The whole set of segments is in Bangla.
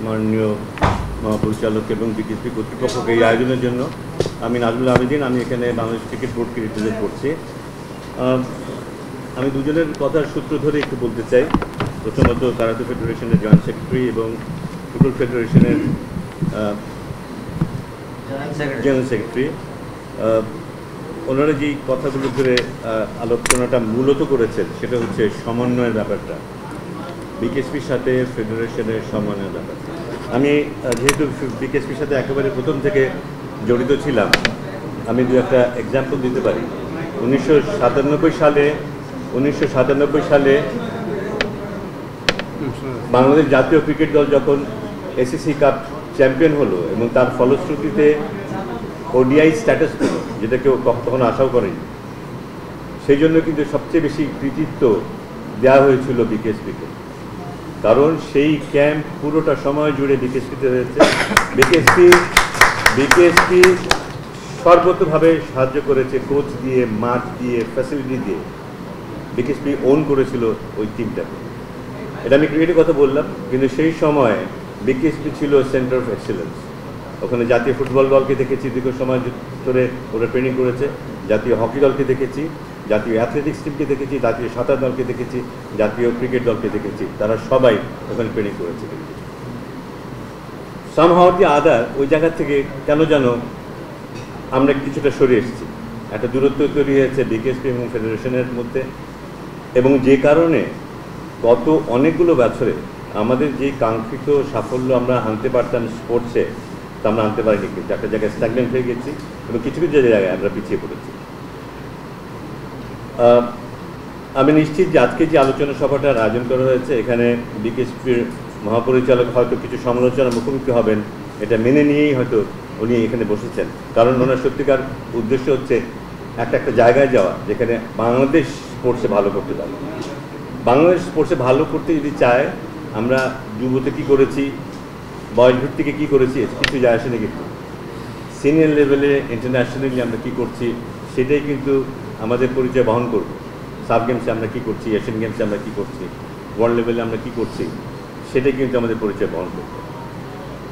মাননীয় মহাপরিচালক এবং বিকেএসপি কর্তৃপক্ষকে এই আয়োজনের জন্য। আমি নাজমুল আবেদিন, আমি এখানে বাংলাদেশ ক্রিকেট বোর্ডকে রিপ্রেজেন্ট করছি। আমি দুজনের কথার সূত্র ধরে একটু বলতে চাই। প্রথমত কারাতে ফেডারেশনের জয়েন্ট সেক্রেটারি এবং ফুটবল ফেডারেশনের জেনারেল সেক্রেটারি, ওনারা যেই কথাগুলো ধরে আলোচনাটা মূলত করেছেন সেটা হচ্ছে সমন্বয়ের ব্যাপারটা, বিকেএসপির সাথে ফেডারেশনের সমন্বয়ের ব্যাপারটা। আমি যেহেতু বিকেএসপির সাথে একেবারে প্রথম থেকে জড়িত ছিলাম, আমি দু একটা এক্সাম্পল দিতে পারি। 1997 সালে বাংলাদেশ জাতীয় ক্রিকেট দল যখন এসিসি কাপ চ্যাম্পিয়ন হলো এবং তার ফলশ্রুতিতে ওডিআই স্ট্যাটাস পেল, যেটা কেউ তখন আশাও করেনি, সেই জন্য কিন্তু সবচেয়ে বেশি কৃতিত্ব দেওয়া হয়েছিল বিকেএসপিকে। কারণ সেই ক্যাম্প পুরোটা সময় জুড়ে বিকেএসপিতে হয়েছে। বিকেএসপি সর্বতভাবে সাহায্য করেছে, কোচ দিয়ে, মাঠ দিয়ে, ফ্যাসিলিটি দিয়ে। বিকেএসপি ওন করেছিল ওই টিমটাকে। এটা আমি ক্রিকেটের কথা বললাম, কিন্তু সেই সময় বিকেএসপি ছিল সেন্টার অফ এক্সেলেন্স। ওখানে জাতীয় ফুটবল দলকে দেখেছি, দীর্ঘ সময় ধরে ওরা ট্রেনিং করেছে। জাতীয় হকি দলকে দেখেছি, জাতীয় অ্যাথলেটিক্স টিমকে দেখেছি, জাতীয় সাঁতার দলকে দেখেছি, জাতীয় ক্রিকেট দলকে দেখেছি। তারা সবাই ওখানে ট্রেনিং করেছে। সামহাউ দি আদার ওই জায়গা থেকে কেন যেন আমরা কিছুটা সরে এসেছি। একটা দূরত্ব তৈরি হয়েছে বিকেএসপি এবং ফেডারেশনের মধ্যে, এবং যে কারণে গত অনেকগুলো বছরে আমাদের যে কাঙ্ক্ষিত সাফল্য আমরা আনতে পারতাম স্পোর্টসে, তা আমরা আনতে পারিনি। কিন্তু একটা জায়গায় স্ট্যাগনেন্ট হয়ে গেছি এবং কিছু কিছু জায়গায় আমরা পিছিয়ে পড়েছি। আমি নিশ্চিত যে আজকে যে আলোচনা সভাটার আয়োজন করা হয়েছে, এখানে বিকেএসপির মহাপরিচালক হয়তো কিছু সমালোচনার মুখোমুখি হবেন, এটা মেনে নিয়েই হয়তো উনি এখানে বসেছেন। কারণ ওনার সত্যিকার উদ্দেশ্য হচ্ছে একটা জায়গায় যাওয়া যেখানে বাংলাদেশ স্পোর্টসে ভালো করতে পারে। বাংলাদেশ স্পোর্টসে ভালো করতে যদি চায়, আমরা যুবতে কী করেছি, বয়স ভিত্তিকে কী করেছি, কিছু যায় আসে না। কিন্তু সিনিয়র লেভেলে ইন্টারন্যাশনালি আমরা কী করছি সেটাই কিন্তু আমাদের পরিচয় বহন করবে। সাব গেমসে আমরা কী করছি, এশিয়ান গেমসে আমরা কী করছি, ওয়ার্ল্ড লেভেলে আমরা কী করছি, সেটাই কিন্তু আমাদের পরিচয় বহন করবে।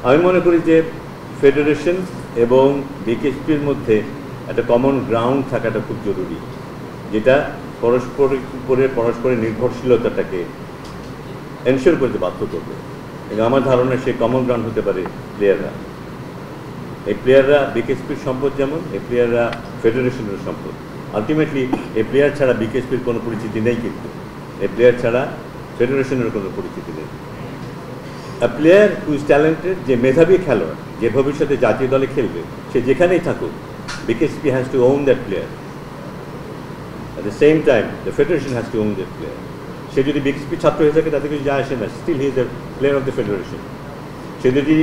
আমি মনে করি যে ফেডারেশন এবং বিকেএসপির মধ্যে একটা কমন গ্রাউন্ড থাকাটা খুব জরুরি, যেটা পরস্পরের নির্ভরশীলতাটাকে এনশিওর করতে বাধ্য করবে। এবং আমার ধারণা সেই কমন গ্রাউন্ড হতে পারে প্লেয়াররা। এই প্লেয়াররা বিকেএসপির সম্পদ, যেমন এই প্লেয়াররা ফেডারেশনের সম্পদ। আলটিমেটলি এই প্লেয়ার ছাড়া বিকেএসপির কোনো পরিচিতি নেই, কিন্তু এই প্লেয়ার ছাড়া ফেডারেশনের কোনো পরিচিতি নেই। প্লেয়ার হু ইজ ট্যালেন্টেড, যে মেধাবী খেলোয়াড়, যে ভবিষ্যতে জাতীয় দলে খেলবে, সে যেখানেই থাকুক, BKSP has to own that player. At the same time, the federation has to own that player. সে যদি বিকেএসপি ছাত্র হয়ে থাকে তাতে কিছু যায় আসে না, still he is the player of the federation. সে যদি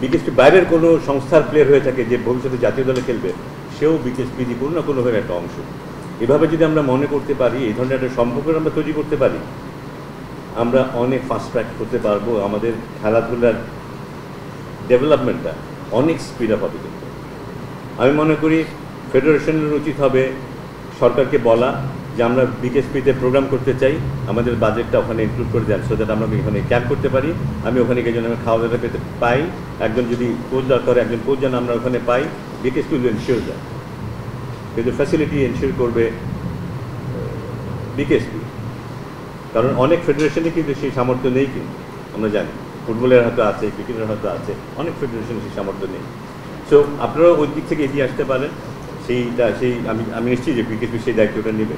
বিকেএসপি বাইরের কোনো সংস্থার প্লেয়ার হয়ে থাকে যে ভবিষ্যতে জাতীয় দলে খেলবে, সেও বিকেএসপি কোনো না কোনোভাবে একটা অংশ। এভাবে যদি আমরা মনে করতে পারি, এই ধরনের একটা সম্পর্ক আমরা তৈরি করতে পারি, আমরা অনেক ফাস্ট ট্র্যাক করতে পারবো। আমাদের খেলাধুলার ডেভেলপমেন্টটা অনেক স্পিড আপ হবে। কিন্তু আমি মনে করি ফেডারেশনের উচিত হবে সরকারকে বলা যে আমরা বিকেএসপিতে প্রোগ্রাম করতে চাই, আমাদের বাজেটটা ওখানে ইনক্লুড করে দেন, সো দ্যাট আমরা ওখানে ক্যাম্প করতে পারি। আমি ওখানে গিয়ে যেন আমি খাওয়া দাওয়া পেতে পাই, একজন যদি কোচ দরকার একজন কোচ যেন আমরা ওখানে পাই। বিকেএসপি উইল এনশিওর দ্যাট, কিন্তু ফ্যাসিলিটি এনশিওর করবে বিকেএসপি। কারণ অনেক ফেডারেশনে কিন্তু সেই সামর্থ্য নেই, কিন্তু আমরা জানি ফুটবলের হয়তো আছে, ক্রিকেটের হয়তো আছে, অনেক ফেডারেশনে সেই সামর্থ্য নেই। সো আপনারাও ওই দিক থেকে এগিয়ে আসতে পারেন। আমি নিশ্চিত যে বিকেএসপি সেই দায়িত্বটা নেবে।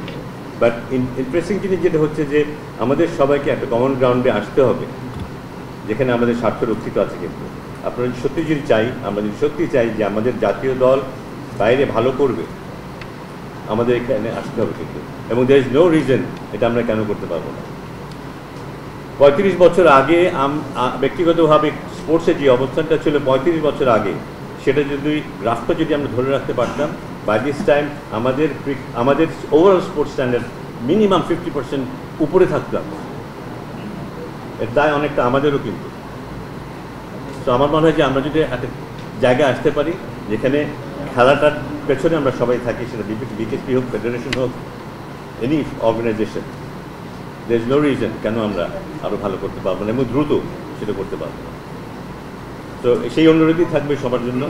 বাট ইন্টারেস্টিং জিনিস যেটা হচ্ছে যে আমাদের সবাইকে একটা কমন গ্রাউন্ডে আসতে হবে, যেখানে আমাদের স্বার্থ রক্ষিত আছে। কিন্তু আপনারা সত্যি যদি চাই, আমরা যদি সত্যি চাই যে আমাদের জাতীয় দল বাইরে ভালো করবে, আমাদের এখানে আসতে হবে কিন্তু। এবং দেয়ার ইজ নো রিজন এটা আমরা কেন করতে পারবো না। 35 বছর আগে ব্যক্তিগতভাবে স্পোর্টসের যে অবস্থানটা ছিল 35 বছর আগে, সেটা যদি গ্রাফটা যদি আমরা ধরে রাখতে পারতাম, বাই দিস টাইম আমাদের ওভারঅল স্পোর্টস স্ট্যান্ডার্ড মিনিমাম 50% উপরে থাকতাম। এর দায় অনেকটা আমাদেরও কিন্তু। তো আমার মনে হয় যে আমরা যদি একটা জায়গায় আসতে পারি যেখানে খেলাটার পেছনে আমরা সবাই থাকি, সেটা বিকেএসপি হোক, ফেডারেশন হোক, any organization, there is no reason কেন আমরা আরও ভালো করতে পারবো না এবং দ্রুত সেটা করতে পারবো না। তো সেই অনুরোধই থাকবে সবার জন্য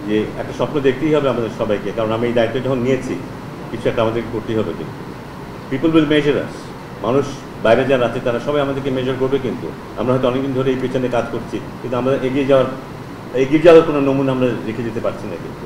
যে একটা স্বপ্ন দেখতেই হবে আমাদের সবাইকে, কারণ আমি এই দায়িত্ব যখন নিয়েছি কিছু একটা আমাদেরকে করতেই হবে। কিন্তু পিপল উইল মেজার আস, মানুষ বাইরে যারা আছে তারা সবাই আমাদেরকে মেজার করবে। কিন্তু আমরা হয়তো অনেকদিন ধরে এই পেছনে কাজ করছি, কিন্তু আমরা এগিয়ে যাওয়ার কোনো নমুনা আমরা রেখে যেতে পারছি না কিন্তু।